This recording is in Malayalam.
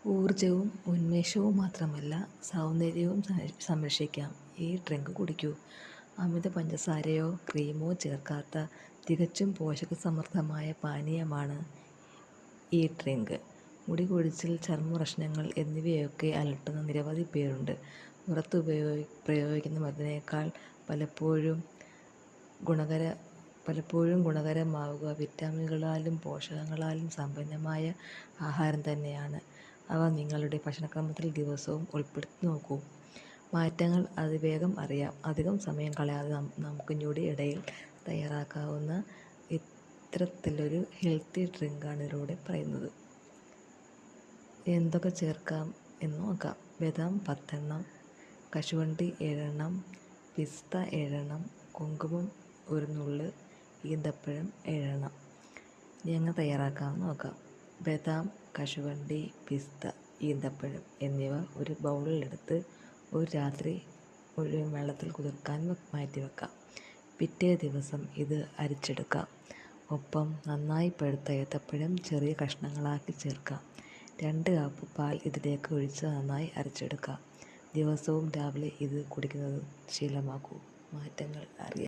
ഊർജവും ഉന്മേഷവും മാത്രമല്ല, സൗന്ദര്യവും സംരക്ഷിക്കാം. ഈ ഡ്രിങ്ക് കുടിക്കൂ. അമിത പഞ്ചസാരയോ ക്രീമോ ചേർക്കാത്ത തികച്ചും പോഷകസമൃദ്ധമായ പാനീയമാണ് ഈ ഡ്രിങ്ക്. മുടികൊഴിച്ചിൽ, ചർമ്മപ്രശ്നങ്ങൾ എന്നിവയൊക്കെ അലട്ടുന്ന നിരവധി പേരുണ്ട്. പുറത്ത് പ്രയോഗിക്കുന്ന മരുന്നിനേക്കാൾ പലപ്പോഴും ഗുണകരമാവുക വിറ്റാമിനുകളാലും പോഷകങ്ങളാലും സമ്പന്നമായ ആഹാരം തന്നെയാണ്. അവ നിങ്ങളുടെ ഭക്ഷണക്രമത്തിൽ ദിവസവും ഉൾപ്പെടുത്തി നോക്കൂ. മാറ്റങ്ങൾ അതിവേഗം അറിയാം. അധികം സമയം കളയാതെ നമുക്ക് ഞൊടിയിടയിൽ തയ്യാറാക്കാവുന്ന ഇത്തരത്തിലൊരു ഹെൽത്തി ഡ്രിങ്കാണ് ഇതിലൂടെ പറയുന്നത്. എന്തൊക്കെ ചേർക്കാം എന്ന് നോക്കാം. ബദാം 10 എണ്ണം, കശുവണ്ടി 7 എണ്ണം, പിസ്ത 7 എണ്ണം, കുങ്കുമം 1 നുള്ള്, ഈന്തപ്പഴം 7 എണ്ണം. ഇനി എങ്ങനെ തയ്യാറാക്കാമെന്ന് നോക്കാം. ബദാം, കശുവണ്ടി, പിസ്ത, ഈന്തപ്പഴം എന്നിവ ഒരു ബൗളിലെടുത്ത് ഒരു രാത്രി മുഴുവൻ വെള്ളത്തിൽ കുതിർക്കാൻ മാറ്റി വെക്കാം. പിറ്റേ ദിവസം ഇത് അരിച്ചെടുക്കാം. ഒപ്പം നന്നായി പഴുത്ത ഏത്തപ്പഴം ചെറിയ കഷ്ണങ്ങളാക്കി ചേർക്കാം. 2 കപ്പ് പാൽ ഇതിലേക്ക് ഒഴിച്ച് നന്നായി അരച്ചെടുക്കാം. ദിവസവും രാവിലെ ഇത് കുടിക്കുന്നത് ശീലമാക്കൂ. മാറ്റങ്ങൾ അറിയാം.